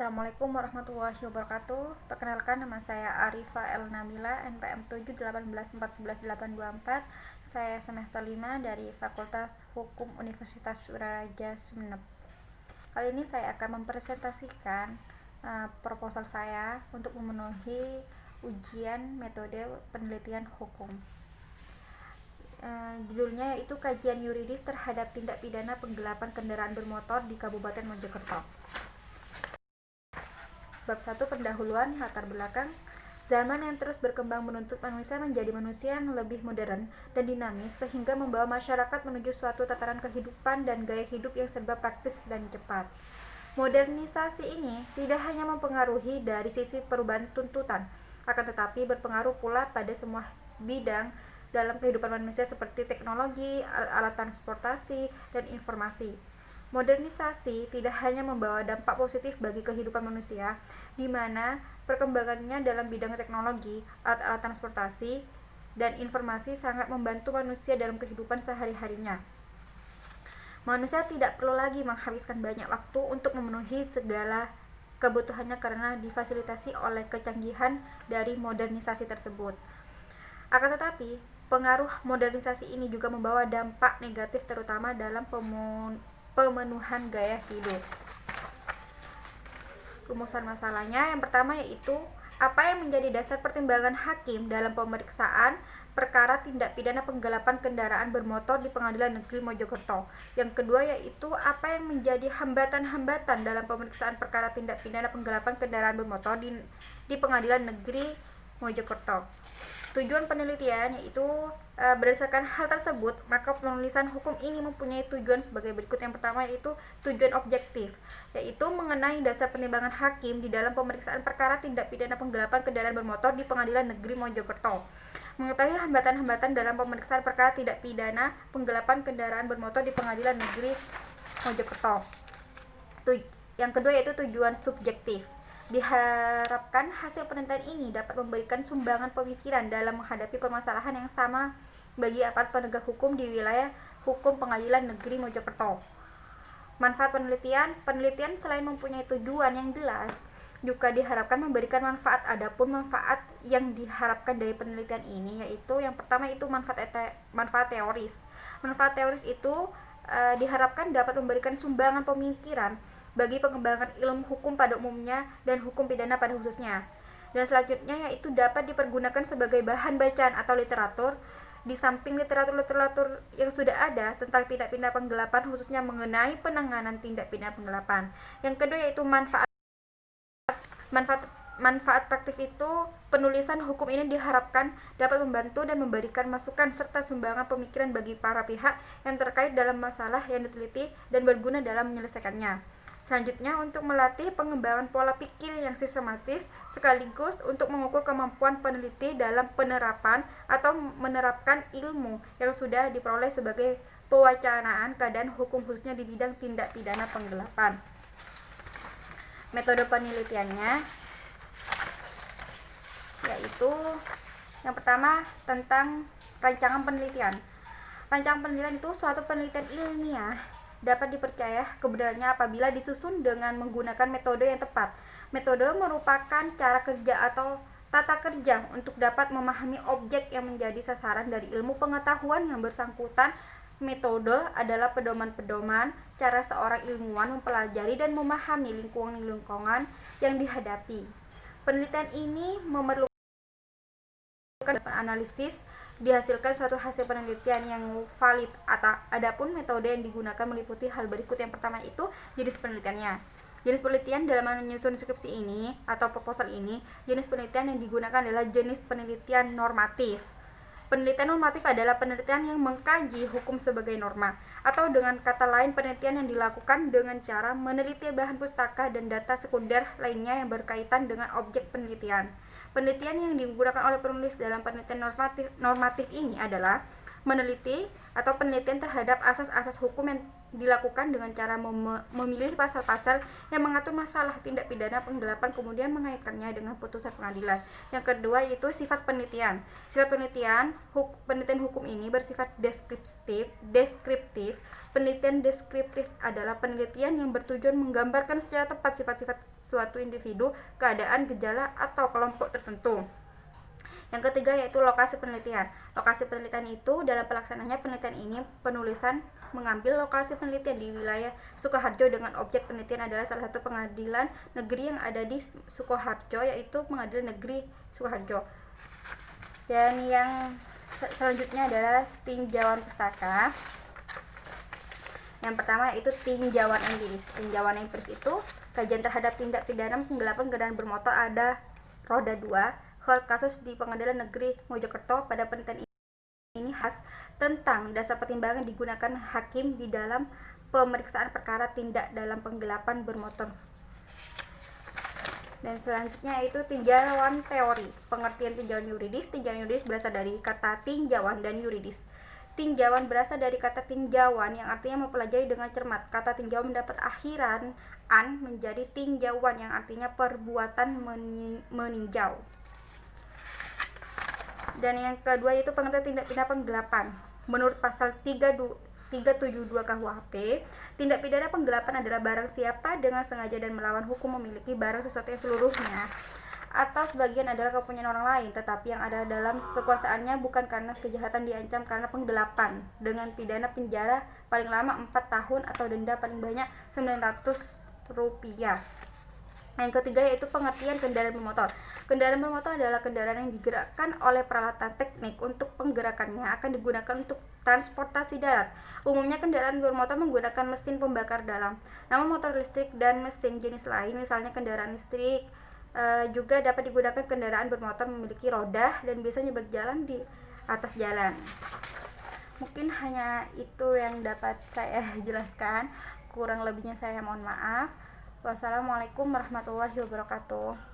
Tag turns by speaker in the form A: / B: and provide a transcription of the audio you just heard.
A: Assalamualaikum warahmatullahi wabarakatuh. Perkenalkan, nama saya Arifa El Nabila, NPM 718411824. Saya semester 5 dari Fakultas Hukum Universitas Suraraja Sumeneb. Kali ini saya akan mempresentasikan proposal saya untuk memenuhi ujian metode penelitian hukum. Judulnya yaitu kajian yuridis terhadap tindak pidana penggelapan kendaraan bermotor di Kabupaten Mojokerto. Bab 1, pendahuluan, latar belakang. Zaman yang terus berkembang menuntut manusia menjadi manusia yang lebih modern dan dinamis sehingga membawa masyarakat menuju suatu tataran kehidupan dan gaya hidup yang serba praktis dan cepat. Modernisasi ini tidak hanya mempengaruhi dari sisi perubahan tuntutan, akan tetapi berpengaruh pula pada semua bidang dalam kehidupan manusia seperti teknologi, alat transportasi, dan informasi. Modernisasi tidak hanya membawa dampak positif bagi kehidupan manusia, di mana perkembangannya dalam bidang teknologi, alat-alat transportasi, dan informasi sangat membantu manusia dalam kehidupan sehari-harinya. Manusia tidak perlu lagi menghabiskan banyak waktu untuk memenuhi segala kebutuhannya karena difasilitasi oleh kecanggihan dari modernisasi tersebut. Akan tetapi, pengaruh modernisasi ini juga membawa dampak negatif terutama dalam pemenuhan gaya hidup. Rumusan masalahnya yang pertama yaitu apa yang menjadi dasar pertimbangan hakim dalam pemeriksaan perkara tindak pidana penggelapan kendaraan bermotor di Pengadilan Negeri Mojokerto. Yang kedua yaitu apa yang menjadi hambatan-hambatan dalam pemeriksaan perkara tindak pidana penggelapan kendaraan bermotor di Pengadilan Negeri Mojokerto. Tujuan penelitian yaitu berdasarkan hal tersebut, maka penulisan hukum ini mempunyai tujuan sebagai berikut. Yang pertama yaitu tujuan objektif, yaitu mengenai dasar pertimbangan hakim di dalam pemeriksaan perkara tindak pidana penggelapan kendaraan bermotor di Pengadilan Negeri Mojokerto. Mengetahui hambatan-hambatan dalam pemeriksaan perkara tindak pidana penggelapan kendaraan bermotor di Pengadilan Negeri Mojokerto. Yang kedua yaitu tujuan subjektif. Diharapkan hasil penelitian ini dapat memberikan sumbangan pemikiran dalam menghadapi permasalahan yang sama bagi aparat penegak hukum di wilayah hukum Pengadilan Negeri Mojokerto. Manfaat penelitian. Penelitian selain mempunyai tujuan yang jelas, juga diharapkan memberikan manfaat. Adapun manfaat yang diharapkan dari penelitian ini yaitu yang pertama itu manfaat teoris. Manfaat teoris itu diharapkan dapat memberikan sumbangan pemikiran bagi pengembangan ilmu hukum pada umumnya dan hukum pidana pada khususnya. Dan selanjutnya yaitu dapat dipergunakan sebagai bahan bacaan atau literatur di samping literatur-literatur yang sudah ada tentang tindak pidana penggelapan khususnya mengenai penanganan tindak pidana penggelapan. Yang kedua yaitu manfaat praktik itu penulisan hukum ini diharapkan dapat membantu dan memberikan masukan serta sumbangan pemikiran bagi para pihak yang terkait dalam masalah yang diteliti dan berguna dalam menyelesaikannya. Selanjutnya untuk melatih pengembangan pola pikir yang sistematis sekaligus untuk mengukur kemampuan peneliti dalam penerapan atau menerapkan ilmu yang sudah diperoleh sebagai pewacanaan keadaan hukum khususnya di bidang tindak pidana penggelapan. Metode penelitiannya yaitu yang pertama tentang rancangan penelitian. Rancangan penelitian itu suatu penelitian ilmiah dapat dipercaya kebenarannya apabila disusun dengan menggunakan metode yang tepat. Metode merupakan cara kerja atau tata kerja untuk dapat memahami objek yang menjadi sasaran dari ilmu pengetahuan yang bersangkutan. Metode adalah pedoman-pedoman cara seorang ilmuwan mempelajari dan memahami lingkungan yang dihadapi. Penelitian ini memerlukan analisis dihasilkan suatu hasil penelitian yang valid. Adapun metode yang digunakan meliputi hal berikut. Yang pertama itu jenis penelitiannya. Jenis penelitian dalam menyusun skripsi ini atau proposal ini, jenis penelitian yang digunakan adalah jenis penelitian normatif. Penelitian normatif adalah penelitian yang mengkaji hukum sebagai norma, atau dengan kata lain penelitian yang dilakukan dengan cara meneliti bahan pustaka dan data sekunder lainnya yang berkaitan dengan objek penelitian. Penelitian yang digunakan oleh penulis dalam penelitian normatif ini adalah meneliti atau penelitian terhadap asas-asas hukum yang dilakukan dengan cara memilih pasal-pasal yang mengatur masalah tindak pidana penggelapan kemudian mengaitkannya dengan putusan pengadilan. Yang kedua yaitu sifat penelitian. Sifat penelitian hukum ini bersifat deskriptif. Penelitian deskriptif adalah penelitian yang bertujuan menggambarkan secara tepat sifat-sifat suatu individu, keadaan, gejala, atau kelompok tertentu. Yang ketiga yaitu lokasi penelitian. Lokasi penelitian itu dalam pelaksanaannya penelitian ini penulisan mengambil lokasi penelitian di wilayah Sukoharjo dengan objek penelitian adalah salah satu pengadilan negeri yang ada di Sukoharjo yaitu Pengadilan Negeri Sukoharjo. Dan yang selanjutnya adalah tinjauan pustaka. Yang pertama yaitu tinjauan empiris. Tinjauan empiris itu kajian terhadap tindak pidana penggelapan kendaraan bermotor ada roda 2 kasus di Pengadilan Negeri Mojokerto. Pada penelitian ini khas tentang dasar pertimbangan digunakan hakim di dalam pemeriksaan perkara tindak dalam penggelapan bermotor. Dan selanjutnya itu tinjauan teori. Pengertian tinjauan yuridis. Tinjauan yuridis berasal dari kata tinjauan dan yuridis. Tinjauan berasal dari kata tinjauan yang artinya mempelajari dengan cermat. Kata tinjauan mendapat akhiran an menjadi tinjauan yang artinya perbuatan meninjau. Dan yang kedua yaitu pengertian tindak pidana penggelapan. Menurut pasal 372 KUHP, tindak pidana penggelapan adalah barang siapa dengan sengaja dan melawan hukum memiliki barang sesuatu yang seluruhnya atau sebagian adalah kepunyaan orang lain, tetapi yang ada dalam kekuasaannya bukan karena kejahatan diancam karena penggelapan dengan pidana penjara paling lama 4 tahun atau denda paling banyak Rp900. Yang ketiga yaitu pengertian kendaraan bermotor. Kendaraan bermotor adalah kendaraan yang digerakkan oleh peralatan teknik. Untuk penggerakannya akan digunakan untuk transportasi darat. Umumnya kendaraan bermotor menggunakan mesin pembakar dalam. Namun motor listrik dan mesin jenis lain, misalnya kendaraan listrik, juga dapat digunakan kendaraan bermotor memiliki roda dan biasanya berjalan di atas jalan. Mungkin hanya itu yang dapat saya jelaskan. Kurang lebihnya saya mohon maaf. Wassalamualaikum warahmatullahi wabarakatuh.